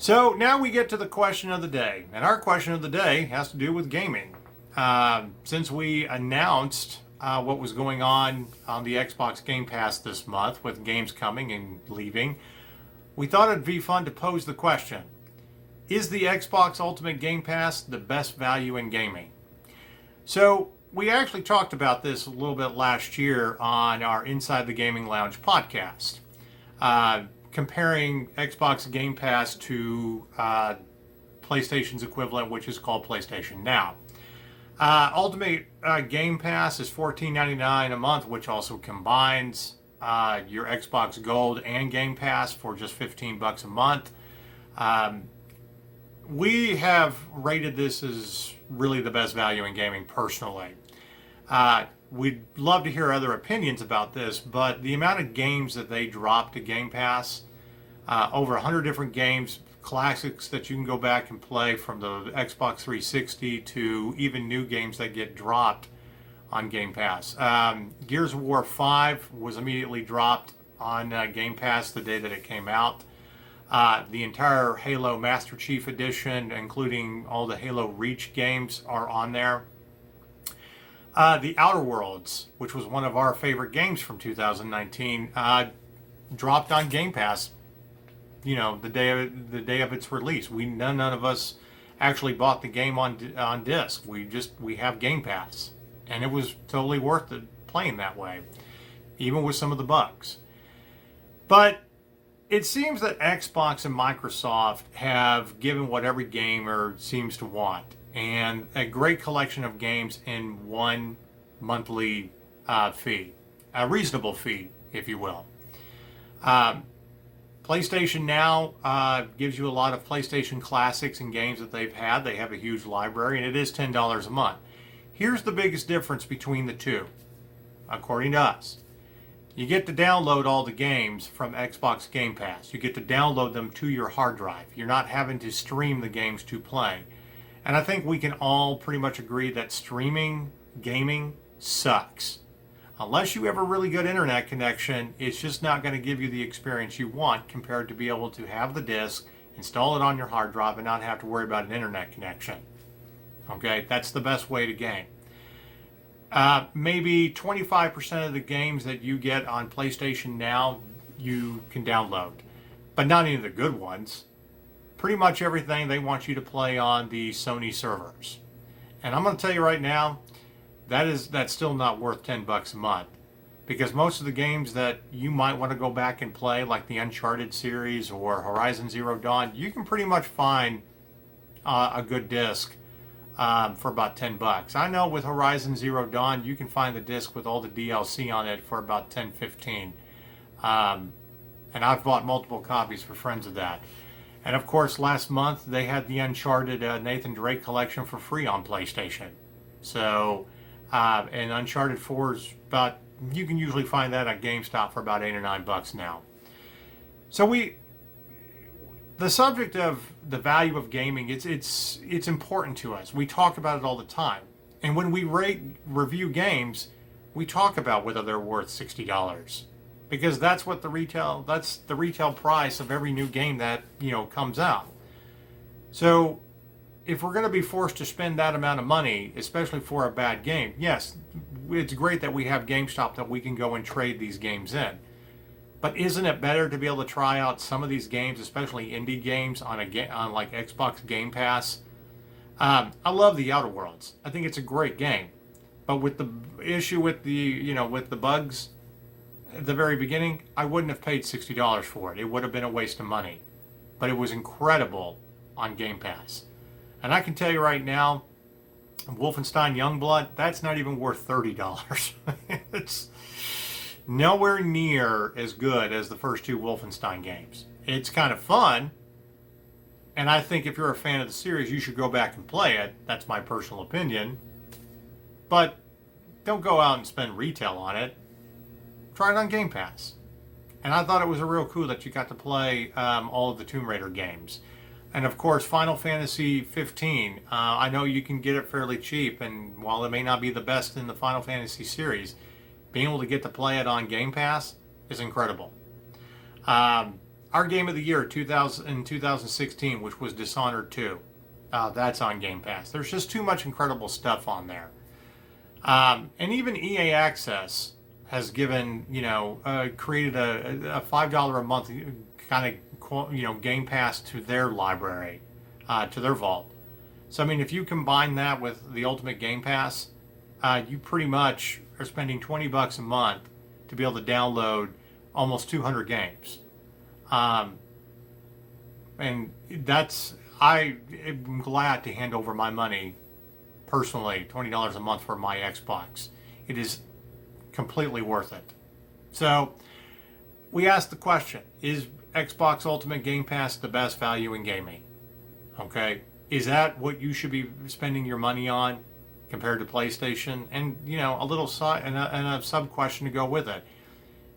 So now we get to the question of the day, and our question of the day has to do with gaming. Since we announced what was going on the Xbox Game Pass this month with games coming and leaving, we thought it'd be fun to pose the question: is the Xbox Ultimate Game Pass the best value in gaming? So we actually talked about this a little bit last year on our Inside the Gaming Lounge podcast, comparing Xbox Game Pass to PlayStation's equivalent, which is called PlayStation Now. Ultimate Game Pass is $14.99 a month, which also combines your Xbox Gold and Game Pass for just $15 a month. We have rated this as really the best value in gaming personally. We'd love to hear other opinions about this, but the amount of games that they drop to Game Pass, over 100 different games, classics that you can go back and play from the Xbox 360 to even new games that get dropped on Game Pass. Gears of War 5 was immediately dropped on Game Pass the day that it came out. The entire Halo Master Chief Edition, including all the Halo Reach games, are on there. The Outer Worlds, which was one of our favorite games from 2019, dropped on Game Pass. You know, the day of its release. None of us actually bought the game on disc. We have Game Pass, and it was totally worth it playing that way, even with some of the bugs. But it seems that Xbox and Microsoft have given what every gamer seems to want, and a great collection of games in one monthly fee, a reasonable fee, if you will. PlayStation Now gives you a lot of PlayStation classics and games that they've had. They have a huge library, and it is $10 a month. Here's the biggest difference between the two, according to us. You get to download all the games from Xbox Game Pass. You get to download them to your hard drive. You're not having to stream the games to play. And I think we can all pretty much agree that streaming gaming sucks. Unless you have a really good internet connection, it's just not going to give you the experience you want compared to be able to have the disc, install it on your hard drive, and not have to worry about an internet connection. Okay, that's the best way to game. Maybe 25% of the games that you get on PlayStation Now you can download, but not any of the good ones. Pretty much everything they want you to play on the Sony servers. And I'm going to tell you right now, that's still not worth $10 a month, because most of the games that you might want to go back and play, like the Uncharted series or Horizon Zero Dawn, you can pretty much find a good disc for about $10. I know with Horizon Zero Dawn, you can find the disc with all the DLC on it for about $10, $15. And I've bought multiple copies for friends of that. And of course, last month they had the Uncharted Nathan Drake collection for free on PlayStation. So, and Uncharted 4 is you can usually find that at GameStop for about $8 or $9 now. So the subject of the value of gaming, it's important to us. We talk about it all the time. And when we review games, we talk about whether they're worth $60. Because that's the retail price of every new game that, comes out. So if we're going to be forced to spend that amount of money, especially for a bad game, yes, it's great that we have GameStop that we can go and trade these games in. But isn't it better to be able to try out some of these games, especially indie games, on like Xbox Game Pass? I love the Outer Worlds. I think it's a great game. But with the issue with with the bugs at the very beginning, I wouldn't have paid $60 for it. It would have been a waste of money. But it was incredible on Game Pass. And I can tell you right now, Wolfenstein Youngblood, that's not even worth $30. It's nowhere near as good as the first two Wolfenstein games. It's kind of fun, and I think if you're a fan of the series, you should go back and play it. That's my personal opinion. But don't go out and spend retail on it. Try it on Game Pass. And I thought it was real cool that you got to play all of the Tomb Raider games. And of course, Final Fantasy 15. I know you can get it fairly cheap, and while it may not be the best in the Final Fantasy series, being able to get to play it on Game Pass is incredible. Our game of the year 2016, which was Dishonored 2. That's on Game Pass. There's just too much incredible stuff on there. And even EA Access has given, created a $5 a month kind of, Game Pass to their library, to their vault. So, I mean, if you combine that with the Ultimate Game Pass, you pretty much are spending $20 a month to be able to download almost 200 games. And I am glad to hand over my money personally, $20 a month for my Xbox. It is completely worth it. So we asked the question, is Xbox Ultimate Game Pass the best value in gaming? Okay. Is that what you should be spending your money on compared to PlayStation? And, a little side and a sub question to go with it.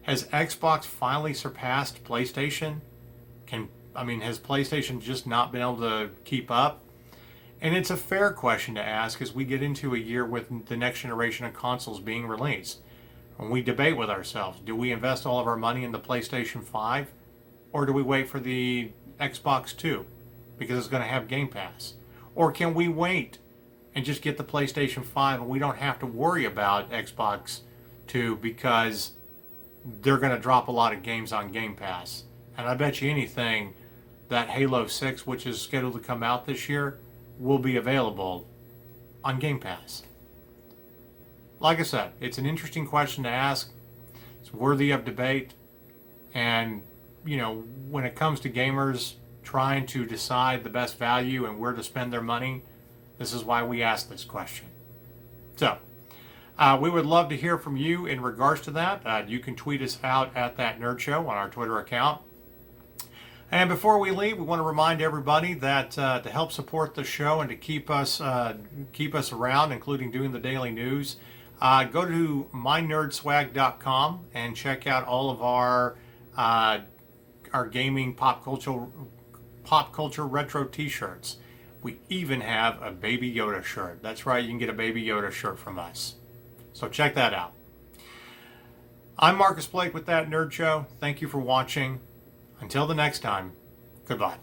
Has Xbox finally surpassed PlayStation? Has PlayStation just not been able to keep up? And it's a fair question to ask as we get into a year with the next generation of consoles being released. When we debate with ourselves, do we invest all of our money in the PlayStation 5? Or do we wait for the Xbox 2? Because it's going to have Game Pass. Or can we wait and just get the PlayStation 5 and we don't have to worry about Xbox 2 because they're going to drop a lot of games on Game Pass? And I bet you anything that Halo 6, which is scheduled to come out this year, will be available on Game Pass. Like I said, it's an interesting question to ask. It's worthy of debate. And, when it comes to gamers trying to decide the best value and where to spend their money, this is why we ask this question. So, we would love to hear from you in regards to that. You can tweet us out at That Nerd Show on our Twitter account. And before we leave, we want to remind everybody that to help support the show and to keep us around, including doing the daily news, go to mynerdswag.com and check out all of our gaming pop culture retro T-shirts. We even have a Baby Yoda shirt. That's right, you can get a Baby Yoda shirt from us. So check that out. I'm Marcus Blake with That Nerd Show. Thank you for watching. Until the next time, goodbye.